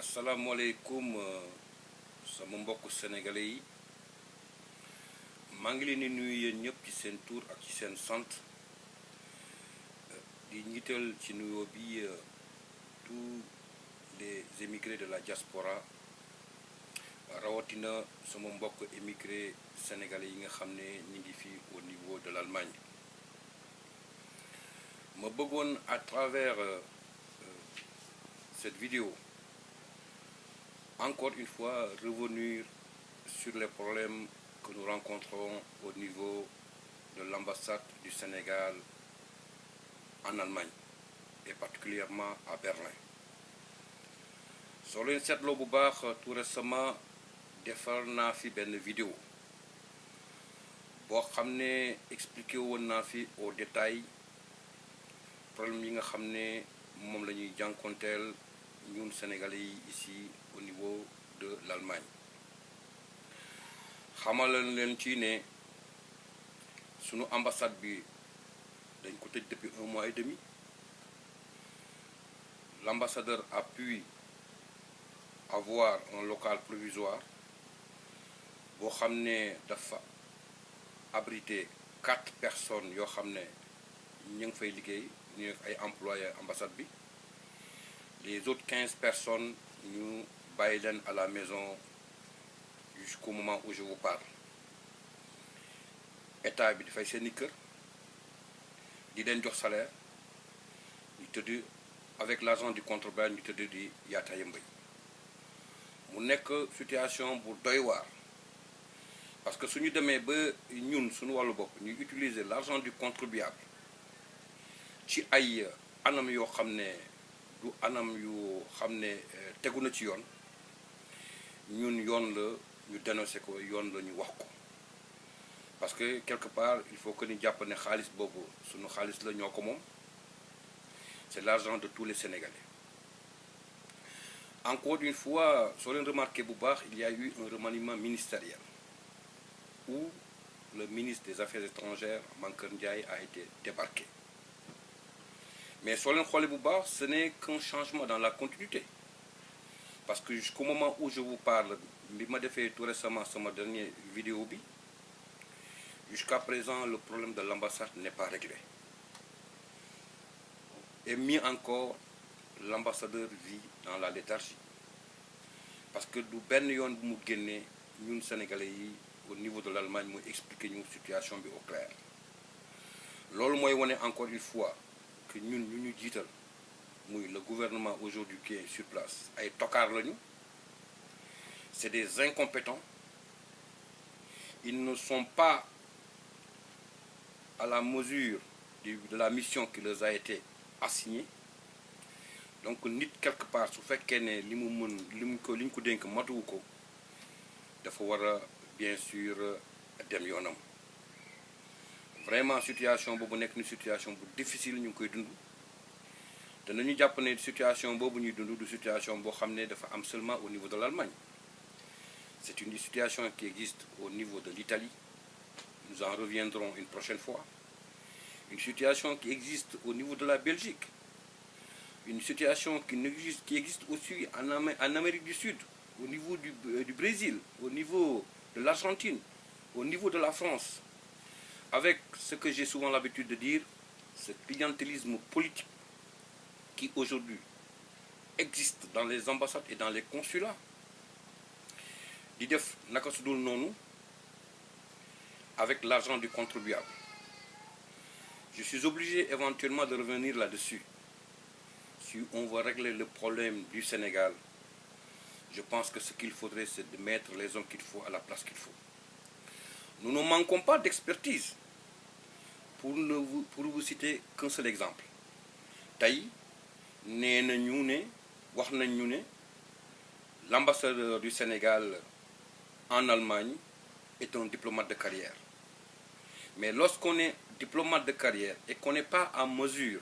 asalaamaaleykum sama mbokk sénégalais yi maa ngi leen di nuyu yéen ñëpp ci seen tur ak ci seen sant di njiital ci nuyoo bi tous les émigrés de la diaspora rawatina sama mbokk émigré sénégalais yi nga xam ne ñu ngi fii au niveau de l'Allemagne ma bëggoon à travers cette vidéo encore une fois revenir sur les problèmes que nous rencontrons au niveau de l'ambassade du Sénégal en Allemagne et particulièrement à Berlin. soo leen seetloo bu baax tout récemment defar naa fi benn vidéo boo xam ne expliqué woon naa fi au détail problème yi nga xam ne moom la ñuy jànkonteel ñun Sénégalais yi ici au niveau de l'Allemagne xamal leen ci ne sunu ambassade bi dañ ko tëj depuis 1 mois et demi. L'ambassadeur a pu avoir un local provisoire boo xam ne dafa abrité 4 personnes yoo xam ne ñu ngi fay liggéey ñu ay employés ambassade bi. Les autres 15 personnes ñu bàyyi leen à la maison jusqu'au moment où je vous parle. État bi dafay seeni kër di leen jox salaire ñu tëdd avec l'argent du contribuable ñu tëdd di yaata yëmbay mu nekk situation bu doy waar parce que suñu demee ba ñun suñu wàllu bopp ñuy utiliser l'argent du contribuable ci ay anam yoo xam ne du anam yu xam ne tegu na ci yoon ñun yoon la ñu dénoncé ko yoon la ñu wax ko parce que quelque part il faut que ñu jàpp ne xaalis boobu suñu xaalis la ñoo ko moom c'est l'argent de tous les Sénégalais. Encore une fois soo leen remarqué bu baax il y a eu un remaniement ministériel où le ministre des Affaires étrangères Mankeur Ndiaye a été débarqué. Mais soo leen xoolee bu baax ce n'est qu'un changement dans la continuité parce que jusqu'au moment où je vous parle bi ma defee tout récemment sama dernière vidéo bi jusqu'à présent le problème de l'ambassade n'est pas réglé et mieux encore l'ambassadeur vit dans la léthargie parce que du benn yoon bu mu génnee ñun sénégalais yi au niveau de l'Allemagne mooy expliquer ñu situation bi au clair loolu mooy wane encore une fois que ñun ñu jiital muy le gouvernement aujourd'hui qui est sur place ay tokaar lañu c'est des incompétents ils ne sont pas à la mesure de la mission qui leur a été assignée donc nit quelque part su fekkee ne li mu mën li ñu ko dénk matuwu ko dafa war a bien sûr dem yoonam vraiment situation boobu nekk ni situation bu difficile ñu ngi koy dund te nañu jàpp ne situation boobu ñuy dund du situation boo xam ne dafa am seulement au niveau de l'Allemagne c'est une situation qui existe au niveau de l'Italie nous en reviendrons une prochaine fois une situation qui existe au niveau de la Belgique une situation qui existe aussi en Amérique du Sud au niveau du Brésil au niveau de l'Argentine au niveau de la France avec ce que j'ai souvent l'habitude de dire ce clientélisme politique qui aujourd'hui existe dans les ambassades et dans les consulats di def naka su dul noonu avec l'argent du contribuable je suis obligé éventuellement de revenir là-dessus si on veut régler le problème du Sénégal je pense que ce qu'il faudrait c'est de mettre les hommes qu'il faut à la place qu'il faut nous ne manquons pas d'expertise pour vous citer qu'un seul exemple tey nee nañu ne wax nañ ñu ne l'ambassadeur du Sénégal en Allemagne est un diplomate de carrière mais lorsqu'on est diplomate de carrière et qu'on n'est pas en mesure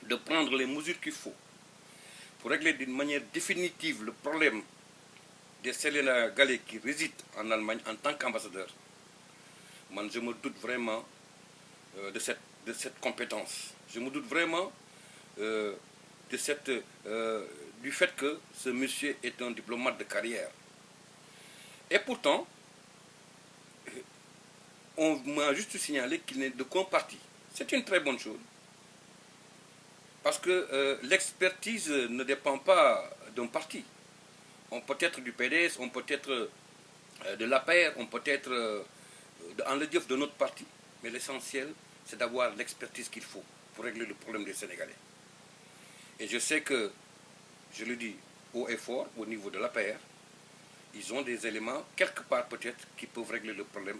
de prendre les mesures qu'il faut pour régler d'une manière définitive le problème des Sénégalais qui résident en Allemagne en tant qu'ambassadeur man je me doute vraiment de cette compétence je me doute vraiment de cette du fait que ce monsieur est un diplomate de carrière. Et pourtant, on m'a juste signalé qu'il n'est de qu'un parti. C'est une très bonne chose. Parce que l'expertise ne dépend pas d'un parti. On peut être du PDS, on peut être de l'APR, on peut être en le dieu de notre parti. Mais l'essentiel, c'est d'avoir l'expertise qu'il faut pour régler le problème des Sénégalais. Et je sais que, je le dis haut et fort, au niveau de l'APR, ils ont des éléments, quelque part peut-être, qui peuvent régler le problème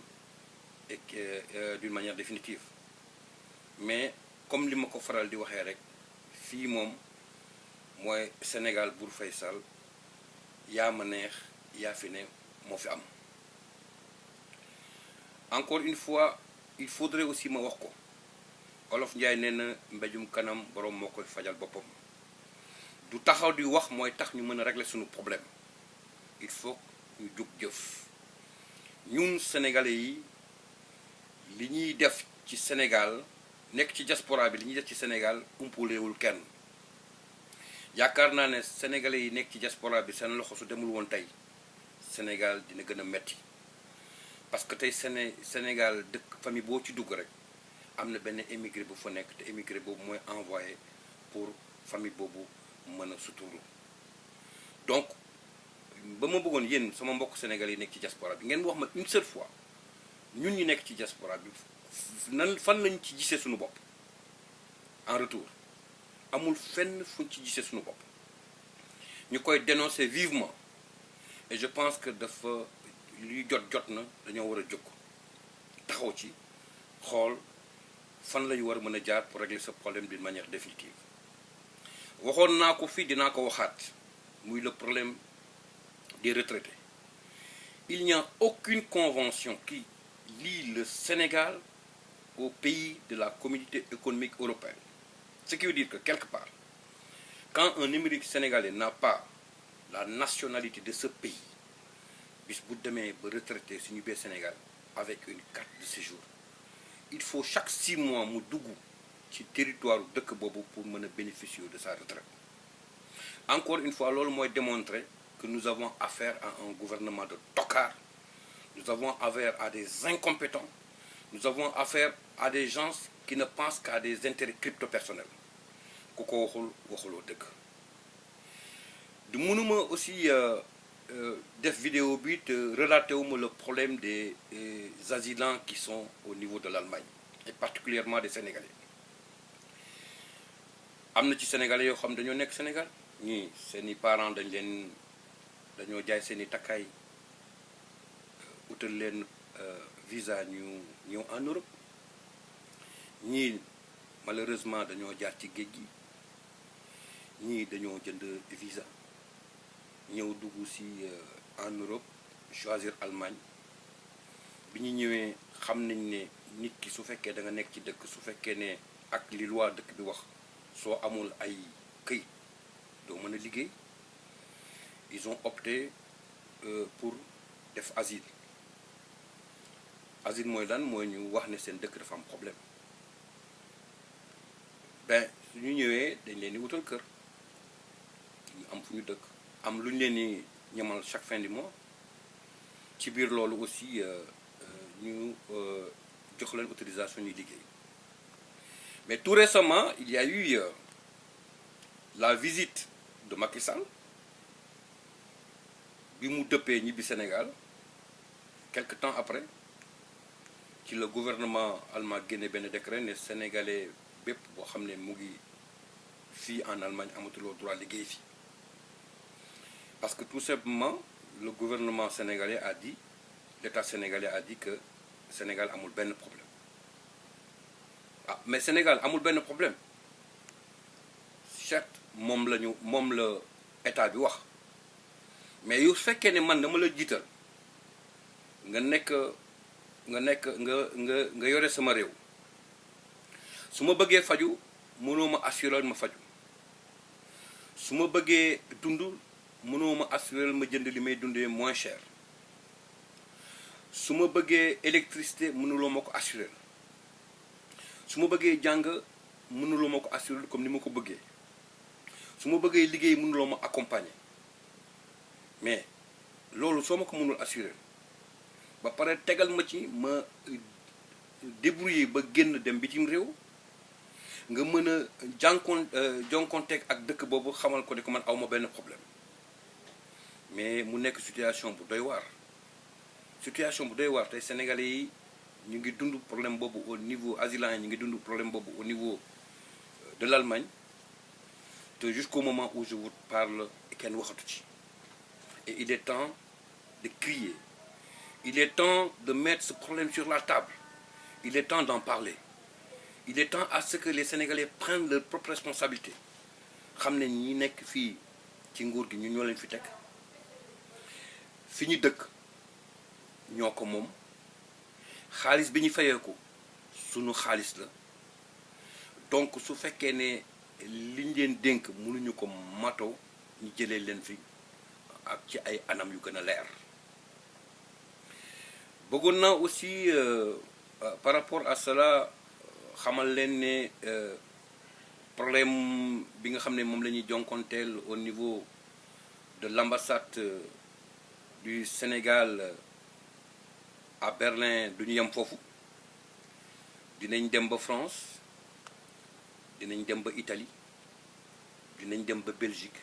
et d'une manière définitive. Mais, comme li ma ko faral di waxee rek, fii moom mooy Sénégal Bour Faye Sall yaa ma neex yaa fi ne moo fi am. Encore une fois, il faudrait aussi ma wax ko Olof Njaay nee na mbéjum kanam borom moo koy fajal boppam. Du taxaw di wax mooy tax ñu mën a régler suñu problème. Il faut ñu jóg jëf. Ñun Sénégalais yi li ñuy def ci Sénégal nekk ci diaspora bi li ñuy def ci Sénégal umpulewul kenn. Yaakaar naa ne Sénégalais yi nekk ci diaspora bi seen loxo su demul woon tey Sénégal dina gën a metti. Parce que tey Sénégal dëkk famille boo ci dugg rek am na benn émigré bu fa nekk te émigré boobu mooy envoyé pour famille boobu mën a suturu. Donc ba ma bëggoon yéen sama mbokk Sénégal yi nekk ci diaspora bi ngeen wax ma une seule fois ñun ñi nekk ci diaspora bi fan lañ ci gisee suñu bopp en retour amul fenn fuñ ci gisee suñu bopp ñu koy dénoncer vivement et je pense que dafa luy jot na dañoo war a jóg taxaw ci xool fan lañu war a mën a jaar pour régler ce problème d'une manière définitive. Waxoon naa ko fii dinaa ko waxaat muy le problème des retraités. Il n'y a aucune convention qui lie le Sénégal aux pays de la communauté économique européenne. Ce qui veut dire que quelque part, quand un émigré sénégalais n'a pas la nationalité de ce pays, bis bu demee ba retraité suñu biir Sénégal avec une carte de séjour, il faut chaque 6 mois mu dugg ci territoire dëkk boobu pour mën a bénéficier de sa retraite. Encore une fois, loolu mooy démontrer que nous avons affaire à un gouvernement de tocards, nous avons affaire à des incompétents, nous avons affaire à des gens qui ne pensent qu'à des intérêts crypto-personnels. Ku ko waxuloo dëgg. Du mënuma aussi def vidéo bi te relater wu le problème des asylants qui sont au niveau de l'Allemagne et particulièrement des Sénégalais. Am na ci Sénégalais yoo xam dañoo nekk Sénégal ñii seeni parents dañoo jaay seeni takkaay utal leen visa ñu ñëw en Europe ñii malheureusement dañoo jaar ci géej gi ñii dañoo jënd visa ñëw dugg ci en Europe choisir Allemagne bi ñu ñëwee xam nañ ne nit ki su fekkee da nga nekk ci dëkk su fekkee ne ak li loi dëkk bi wax soo amul ay këyit doo mën a liggéey. Ils ont opté pour def asile. Asile mooy lan mooy ñu wax ne seen dëkk dafa am problème ben su ñu ñëwee dañ leen di wutal kër ñu am fu ñu dëkk am lu ñu leen di ñamal chaque fin du mois ci biir loolu aussi ñu jox leen autorisation ñuy liggéey. Mais tout récemment il y a eu la visite de Macky Sall bi mu dëppee ñibbi Sénégal quelque temps après ci le gouvernement allemand génne benn décret ne sénégalais bépp boo xam ne mu ngi fii en Allemagne amatuloo droit liggéey fii parce que tout simplement le gouvernement sénégalais a dit l'État sénégalais a dit que Sénégal amul benn problème. Ah mais Sénégal amul benn problème certes moom la état bi wax mais yu fekkee ne man dama la jiital nga yore sama réew su ma bëggee faju mënoo ma assurer ma faju su ma bëggee dund mënoo ma assurer ma jënd li may dundee moins cher su ma bëggee électricité mënuloo ma ko assurer su ma bëggee jàng mënuloo ma ko assurer comme ni ma ko bëggee su ma bëggee liggéey mënuloo ma accompagner mais loolu soo ma ko mënul assurer ba pare tegal ma ci ma débrouiller ba génn dem bitim réew nga mën a jonkonteeg ak dëkk boobu xamal ko ne ko man aw ma benn problème mais mu nekk situation bu doy waar tey sénégalais yi ñu ngi dund problème boobu au niveau asilant ñu ngi dund problème boobu au niveau de l'Allemagne te jusqu'au moment où je vous parle kenn waxatu ci et il est temps de crier il est temps de mettre ce problème sur la table il est temps d'en parler il est temps à ce que les Sénégalais prennent leur propre responsabilité xam ne ñi nekk fii ci nguur gi ñu ñoo leen fi teg fi ñu dëkk ñoo ko moom xaalis bi ñu fayeeku sunu xaalis la donc su fekkee ne liñ leen dénk mënuñu ko mato ñu jëlee leen fi ak ci ay anam yu gën a leer bëggoon naa aussi par rapport à cela xamal leen ne problème bi nga xam ne moom la ñuy jonkonteel au niveau de l'ambassade du Sénégal à Berlin du ñu yem foofu dinañ dem ba France dinañ dem ba Italie dinañ dem ba Belgique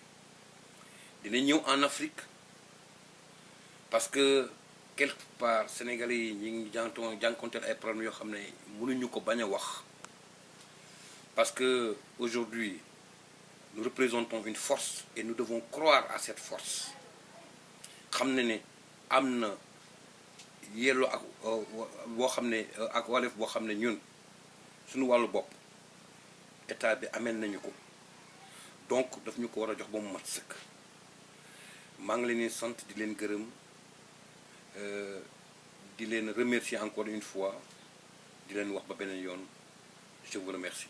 dinañ ñëw en Afrique parce que quelque part Sénégalais yi ñu ngi jànkonteel ay problèmes yoo xam ne mënuñu ko bañ a wax parce que aujourd'hui nous représentons une force et nous devons croire à cette force xam ne am na yelloo ak boo xam ne ak wàllef boo xam ne ñun suñu wàllu bopp état bi amel nañu ko donc daf ñu ko war a jox ba mu mat sëkk maa ngi leen di sant di leen gërëm di leen remercier encore une fois di leen wax ba beneen yoon je vous remercie